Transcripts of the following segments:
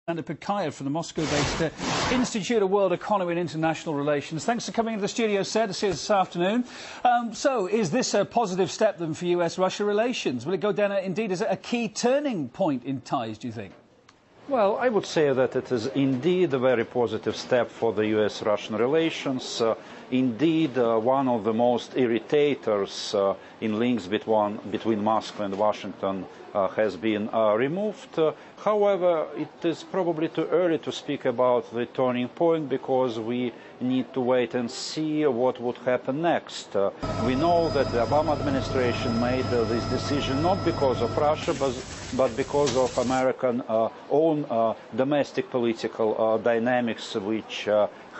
Alexander Pikayev from the Moscow-based Institute of World Economy and International Relations. Thanks for coming into the studio, sir, to see us this afternoon. So, is this a positive step then for US-Russia relations? Will it go down, indeed, as a key turning point in ties, do you think? Well, I would say that it is indeed a very positive step for the US-Russian relations. Indeed, one of the most irritators in links between Moscow and Washington has been removed. However, it is probably too early to speak about the turning point because we need to wait and see what would happen next. We know that the Obama administration made this decision not because of Russia, but because of American own domestic political dynamics, which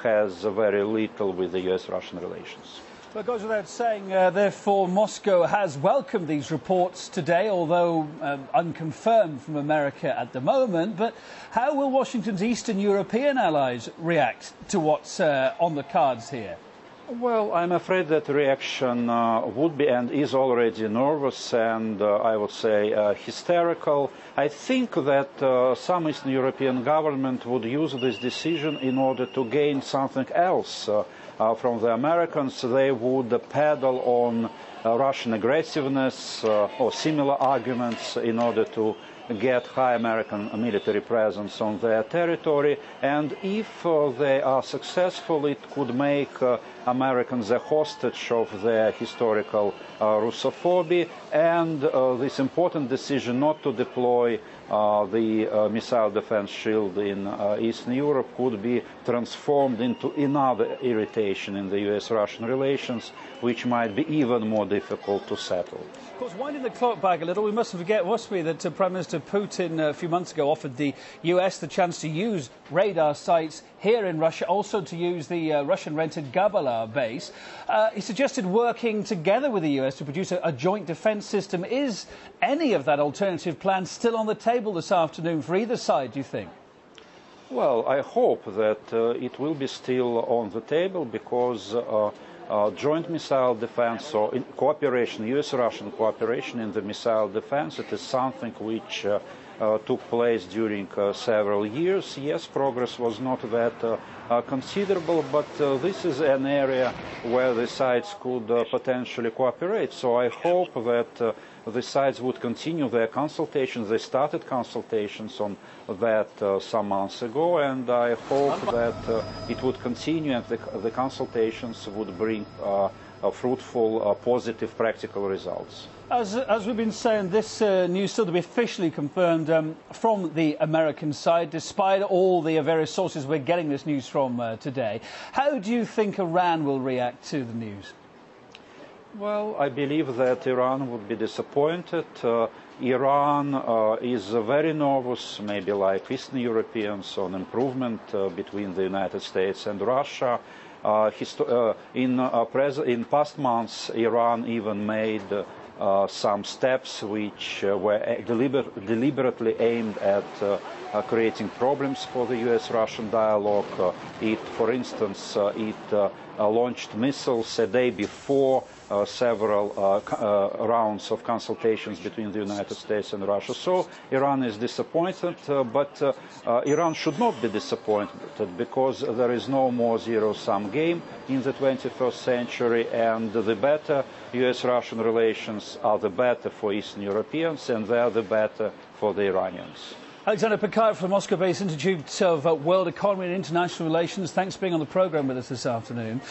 has very little with the US-Russian relations. Well, it goes without saying, therefore, Moscow has welcomed these reports today, although unconfirmed from America at the moment. But how will Washington's Eastern European allies react to what's on the cards here? Well, I'm afraid that the reaction would be and is already nervous and I would say hysterical. I think that some Eastern European government would use this decision in order to gain something else from the Americans. They would peddle on Russian aggressiveness or similar arguments in order to get high American military presence on their territory, and if they are successful, it could make Americans a hostage of their historical Russophobia, and this important decision not to deploy the missile defense shield in Eastern Europe could be transformed into another irritation in the US-Russian relations, which might be even more difficult to settle. Of course, winding the clock back a little, we mustn't forget, must we, that Prime Minister Putin a few months ago offered the US the chance to use radar sites here in Russia, also to use the Russian-rented Gabalar base. He suggested working together with the US to produce a joint defence system. Is any of that alternative plan still on the table this afternoon for either side, do you think? Well, I hope that it will be still on the table because joint missile defense or in cooperation, US-Russian cooperation in the missile defense, it is something which took place during several years. Yes, progress was not that considerable, but this is an area where the sides could potentially cooperate. So I hope that the sides would continue their consultations. They started consultations on that some months ago, and I hope that it would continue and the consultations would bring fruitful, positive, practical results. As we've been saying, this news still to be officially confirmed from the American side, despite all the various sources we're getting this news from today. How do you think Iran will react to the news? Well, I believe that Iran would be disappointed. Iran is very nervous, maybe like Eastern Europeans, on improvement between the United States and Russia. In past months, Iran even made some steps which were deliberately aimed at creating problems for the US-Russian dialogue. For instance, it launched missiles a day before several rounds of consultations between the United States and Russia. So Iran is disappointed, but Iran should not be disappointed because there is no more zero-sum game in the 21st century, and the better US-Russian relations are the better for Eastern Europeans, and they are the better for the Iranians. Alexander Pikayev from the Moscow-based Institute of World Economy and International Relations, thanks for being on the programme with us this afternoon.